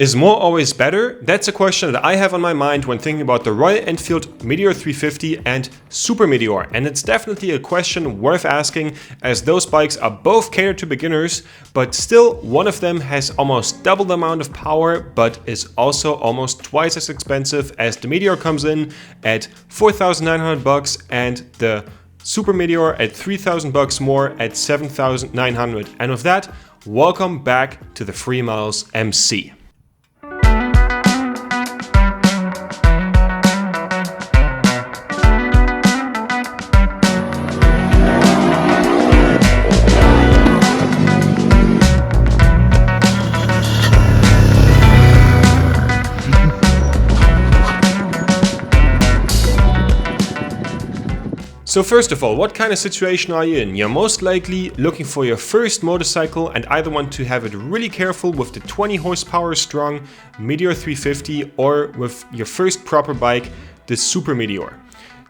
Is more always better? That's a question that I have on my mind when thinking about the Royal Enfield Meteor 350 and Super Meteor, and it's definitely a question worth asking, as those bikes are both catered to beginners, but still one of them has almost double the amount of power but is also almost twice as expensive, as the Meteor comes in at $4,900 and the Super Meteor at $3,000 more at $7,900. And with that, welcome back to the Free Miles MC. So first of all, what kind of situation are you in? You're most likely looking for your first motorcycle and either want to have it really careful with the 20 horsepower strong Meteor 350 or with your first proper bike, the Super Meteor.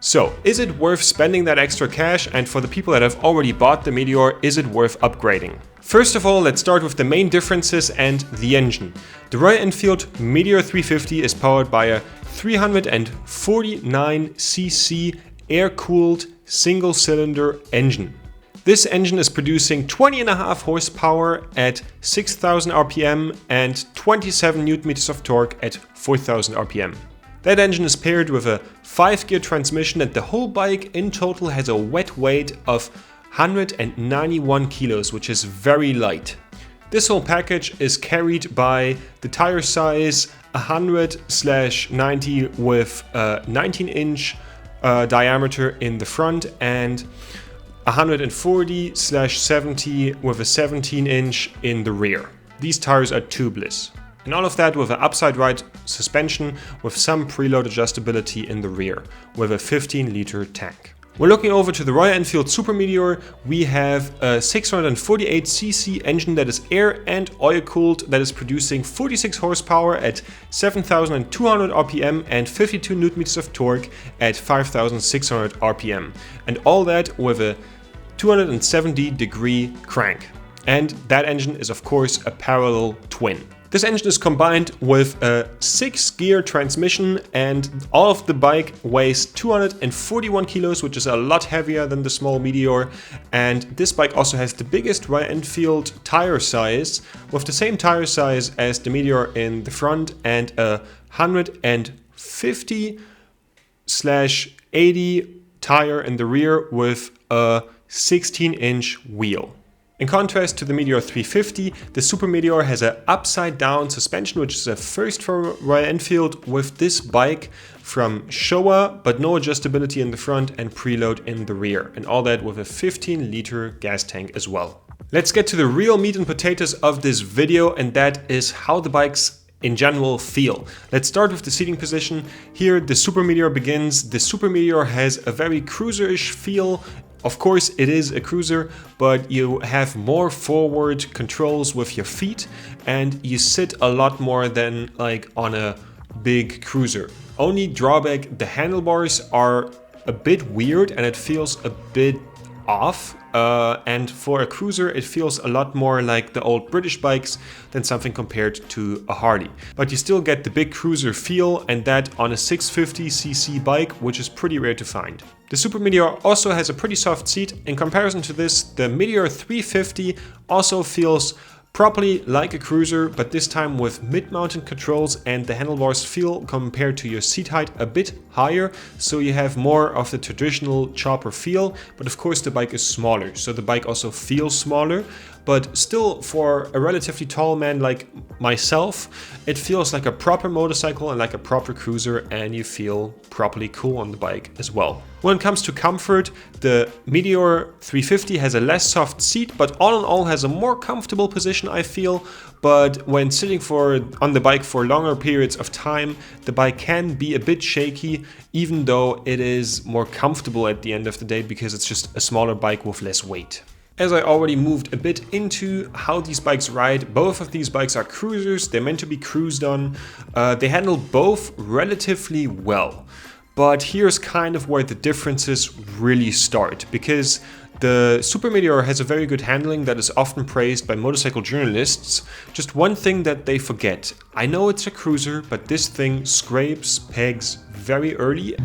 So, is it worth spending that extra cash? And for the people that have already bought the Meteor, is it worth upgrading? First of all, let's start with the main differences and the engine. The Royal Enfield Meteor 350 is powered by a 349cc air-cooled single-cylinder engine. This engine is producing 20.5 horsepower at 6,000 RPM and 27 Nm of torque at 4,000 RPM. That engine is paired with a 5-gear transmission, and the whole bike in total has a wet weight of 191 kilos, which is very light. This whole package is carried by the tire size 100/90 with a 19-inch diameter in the front and 140/70 with a 17-inch in the rear. These tires are tubeless. And all of that with an upside right suspension with some preload adjustability in the rear with a 15-liter tank. We're looking over to the Royal Enfield Super Meteor. We have a 648cc engine that is air and oil cooled, that is producing 46 horsepower at 7,200 RPM and 52 Nm of torque at 5,600 RPM. And all that with a 270-degree crank. And that engine is of course a parallel twin. This engine is combined with a 6-gear transmission, and all of the bike weighs 241 kilos, which is a lot heavier than the small Meteor. And this bike also has the biggest Royal Enfield tire size, with the same tire size as the Meteor in the front and a 150/80 tire in the rear with a 16-inch wheel. In contrast to the Meteor 350, the Super Meteor has an upside-down suspension, which is a first for Royal Enfield with this bike from Showa, but no adjustability in the front and preload in the rear. And all that with a 15-liter gas tank as well. Let's get to the real meat and potatoes of this video, and that is how the bikes in general feel. Let's start with the seating position. Here the Super Meteor begins. The Super Meteor has a very cruiser-ish feel. Of course it is a cruiser, but you have more forward controls with your feet and you sit a lot more than like on a big cruiser. Only drawback, the handlebars are a bit weird and it feels a bit off. And for a cruiser it feels a lot more like the old British bikes than something compared to a Harley. But you still get the big cruiser feel, and that on a 650cc bike, which is pretty rare to find. The Super Meteor also has a pretty soft seat. In comparison to this, the Meteor 350 also feels properly like a cruiser, but this time with mid-mounted controls, and the handlebars feel, compared to your seat height, a bit higher, so you have more of the traditional chopper feel. But of course the bike is smaller, so the bike also feels smaller, but still for a relatively tall man like myself, it feels like a proper motorcycle and like a proper cruiser, and you feel properly cool on the bike as well. When it comes to comfort, the Meteor 350 has a less soft seat, but all in all has a more comfortable position, I feel. But when sitting on the bike for longer periods of time, the bike can be a bit shaky, even though it is more comfortable at the end of the day because it's just a smaller bike with less weight. As I already moved a bit into how these bikes ride, both of these bikes are cruisers. They're meant to be cruised on. They handle both relatively well. But here's kind of where the differences really start, because The Supermeteor has a very good handling that is often praised by motorcycle journalists. Just one thing that they forget. I know it's a cruiser, but this thing scrapes pegs very early.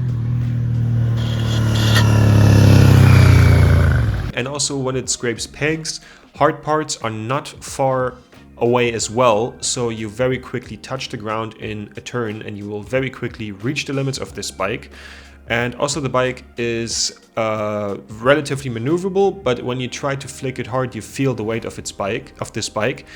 And also when it scrapes pegs, hard parts are not far away as well, so you very quickly touch the ground in a turn and you will very quickly reach the limits of this bike. And also the bike is relatively maneuverable, but when you try to flick it hard, you feel the weight of this bike.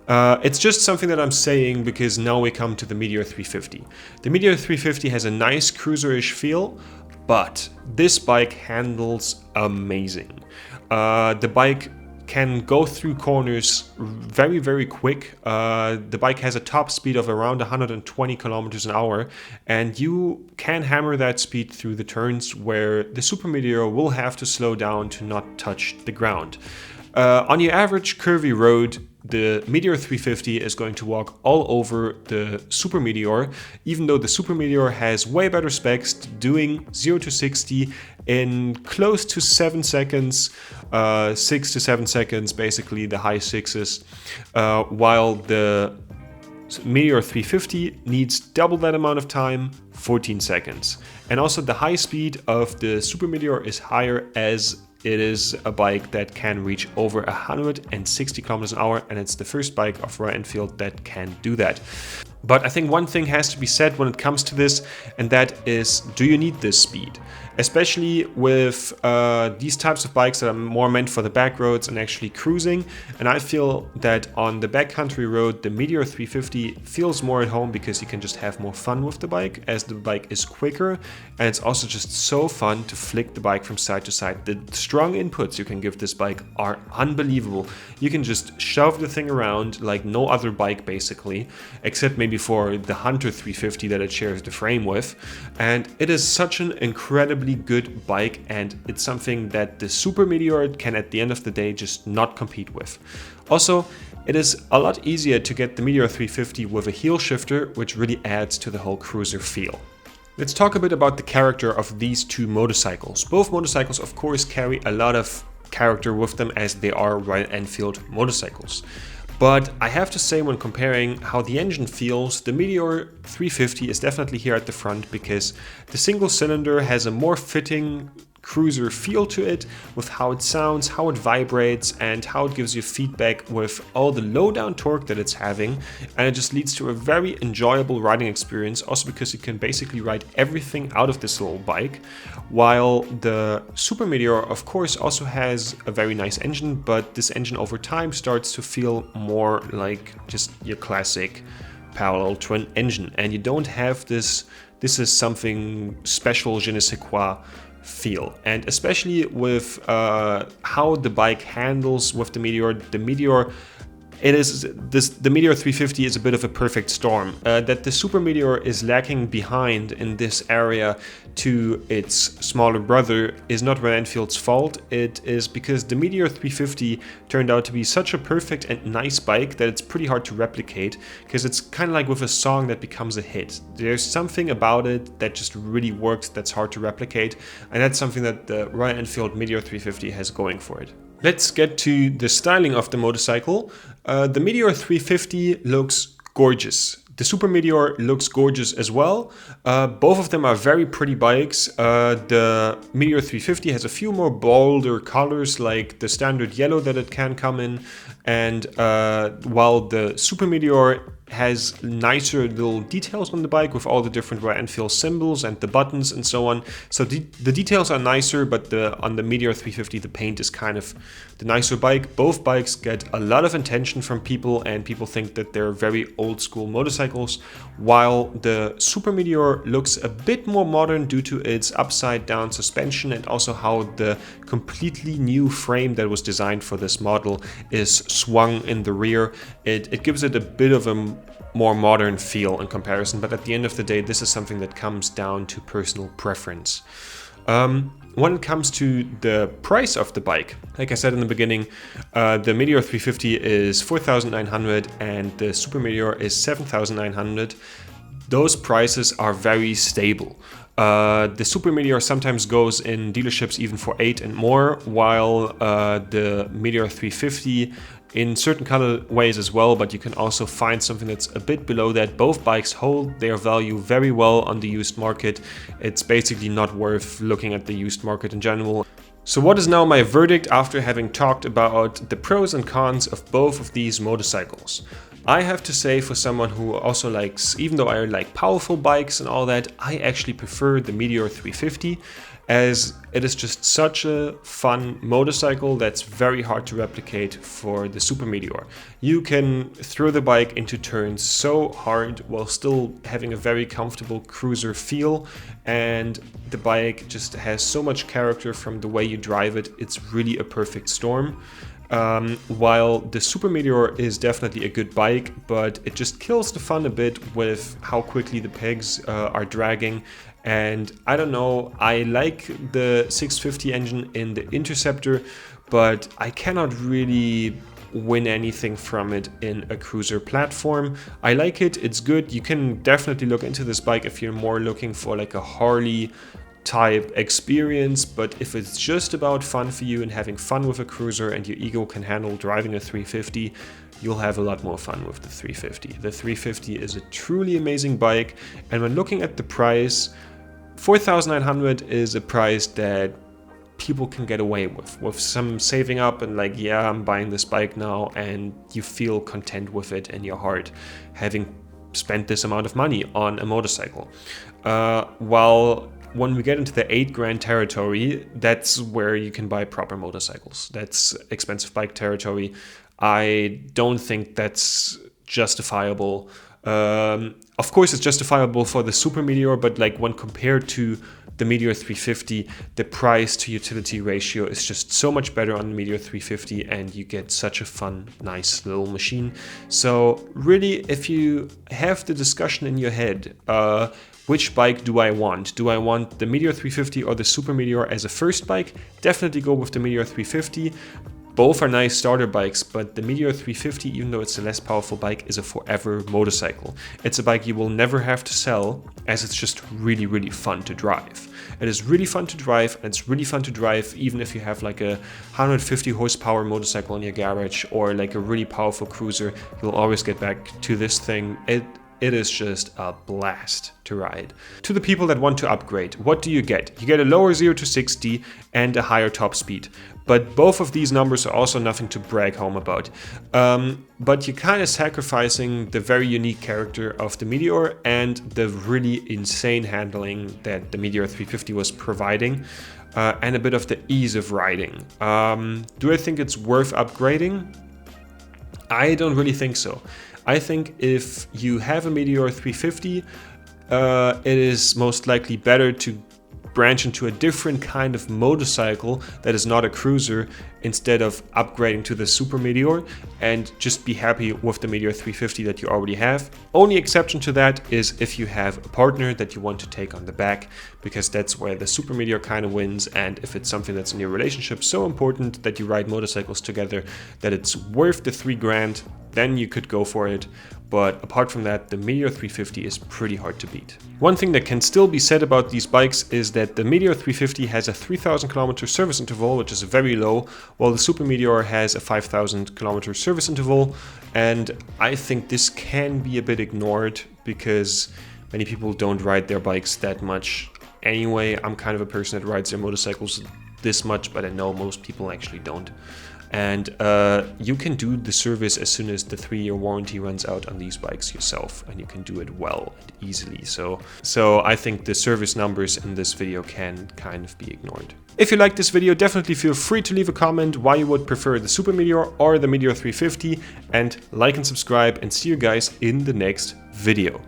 It's just something that I'm saying because now we come to the Meteor 350. The Meteor 350 has a nice cruiser-ish feel, but this bike handles amazing. The bike can go through corners very, very quick. The bike has a top speed of around 120 kilometers an hour, and you can hammer that speed through the turns where the Supermeteor will have to slow down to not touch the ground. On your average curvy road, the Meteor 350 is going to walk all over the Supermeteor, even though the Supermeteor has way better specs, doing 0 to 60 in close to 7 seconds, 6 to 7 seconds, basically the high sixes, while the Meteor 350 needs double that amount of time, 14 seconds. And also the high speed of the Supermeteor is higher as it is a bike that can reach over 160 kilometers an hour, and it's the first bike of Royal Enfield that can do that. But I think one thing has to be said when it comes to this, and that is, do you need this speed? Especially with these types of bikes that are more meant for the back roads and actually cruising. And I feel that on the backcountry road, the Meteor 350 feels more at home because you can just have more fun with the bike, as the bike is quicker. And it's also just so fun to flick the bike from side to side. The strong inputs you can give this bike are unbelievable. You can just shove the thing around like no other bike basically, except maybe for the Hunter 350 that it shares the frame with. And it is such an incredibly good bike, and it's something that the Supermeteor can at the end of the day just not compete with. Also, it is a lot easier to get the Meteor 350 with a heel shifter, which really adds to the whole cruiser feel. Let's talk a bit about the character of these two motorcycles. Both motorcycles of course carry a lot of character with them as they are Royal Enfield motorcycles. But I have to say, when comparing how the engine feels, the Meteor 350 is definitely here at the front because the single cylinder has a more fitting cruiser feel to it, with how it sounds, how it vibrates, and how it gives you feedback with all the low down torque that it's having, and it just leads to a very enjoyable riding experience, also because you can basically ride everything out of this little bike, while the Supermeteor of course also has a very nice engine, but this engine over time starts to feel more like just your classic parallel twin engine, and you don't have this is something special, je ne sais quoi feel. And especially with how the bike handles with the Meteor, the Meteor 350 is a bit of a perfect storm. That the Supermeteor is lacking behind in this area to its smaller brother is not Royal Enfield's fault. It is because the Meteor 350 turned out to be such a perfect and nice bike that it's pretty hard to replicate, because it's kind of like with a song that becomes a hit. There's something about it that just really works that's hard to replicate, and that's something that the Royal Enfield Meteor 350 has going for it. Let's get to the styling of the motorcycle. The Meteor 350 looks gorgeous. The Supermeteor looks gorgeous as well. Both of them are very pretty bikes. The Meteor 350 has a few more bolder colors, like the standard yellow that it can come in, and while the Supermeteor has nicer little details on the bike with all the different Royal Enfield symbols and the buttons and so on. So the details are nicer, but on the Meteor 350 the paint is kind of the nicer bike. Both bikes get a lot of attention from people, and people think that they're very old school motorcycles, while the Supermeteor looks a bit more modern due to its upside down suspension and also how the completely new frame that was designed for this model is swung in the rear. It gives it a bit of a more modern feel in comparison, but at the end of the day this is something that comes down to personal preference. When it comes to the price of the bike, like I said in the beginning, the Meteor 350 is 4,900 and the Supermeteor is 7,900. Those prices are very stable. The Super Meteor sometimes goes in dealerships even for 8 and more, while the Meteor 350 in certain colorways as well, but you can also find something that's a bit below that. Both bikes hold their value very well on the used market. It's basically not worth looking at the used market in general. So what is now my verdict after having talked about the pros and cons of both of these motorcycles? I have to say, for someone who also likes, even though I like powerful bikes and all that, I actually prefer the Meteor 350, as it is just such a fun motorcycle that's very hard to replicate for the Super Meteor. You can throw the bike into turns so hard while still having a very comfortable cruiser feel, and the bike just has so much character from the way you drive it. It's really a perfect storm. While the Super Meteor is definitely a good bike, but it just kills the fun a bit with how quickly the pegs are dragging. And I don't know, I like the 650 engine in the Interceptor, but I cannot really win anything from it in a cruiser platform. I like it, it's good. You can definitely look into this bike if you're more looking for like a Harley type experience, but if it's just about fun for you and having fun with a cruiser and your ego can handle driving a 350, you'll have a lot more fun with the 350. The 350 is a truly amazing bike, and when looking at the price, 4,900 is a price that people can get away with some saving up and like, yeah, I'm buying this bike now, and you feel content with it in your heart, having spent this amount of money on a motorcycle. While when we get into the 8 grand territory, that's where you can buy proper motorcycles. That's expensive bike territory. I don't think that's justifiable. Of course, it's justifiable for the Super Meteor, but like when compared to the Meteor 350, the price to utility ratio is just so much better on the Meteor 350, and you get such a fun, nice little machine. So really, if you have the discussion in your head, which bike do I want? Do I want the Meteor 350 or the Super Meteor as a first bike? Definitely go with the Meteor 350. Both are nice starter bikes, but the Meteor 350, even though it's a less powerful bike, is a forever motorcycle. It's a bike you will never have to sell, as it's just really, really fun to drive. It is really fun to drive, and it's really fun to drive even if you have like a 150 horsepower motorcycle in your garage or like a really powerful cruiser. You'll always get back to this thing. It is just a blast to ride. To the people that want to upgrade, what do you get? You get a lower 0 to 60 and a higher top speed. But both of these numbers are also nothing to brag home about. But you're kind of sacrificing the very unique character of the Meteor and the really insane handling that the Meteor 350 was providing, and a bit of the ease of riding. Do I think it's worth upgrading? I don't really think so. I think if you have a Meteor 350, it is most likely better to branch into a different kind of motorcycle that is not a cruiser, instead of upgrading to the Super Meteor, and just be happy with the Meteor 350 that you already have. Only exception to that is if you have a partner that you want to take on the back, because that's where the Super Meteor kind of wins, and if it's something that's in your relationship so important that you ride motorcycles together that it's worth the 3 grand, then you could go for it. But apart from that, the Meteor 350 is pretty hard to beat. One thing that can still be said about these bikes is that the Meteor 350 has a 3,000 kilometer service interval, which is very low, while the Super Meteor has a 5,000 kilometer service interval. And I think this can be a bit ignored because many people don't ride their bikes that much anyway. I'm kind of a person that rides their motorcycles this much, but I know most people actually don't. And you can do the service as soon as the 3-year warranty runs out on these bikes yourself, and you can do it well and easily. So I think the service numbers in this video can kind of be ignored. If you like this video, definitely feel free to leave a comment why you would prefer the Super Meteor or the Meteor 350, and like and subscribe, and see you guys in the next video.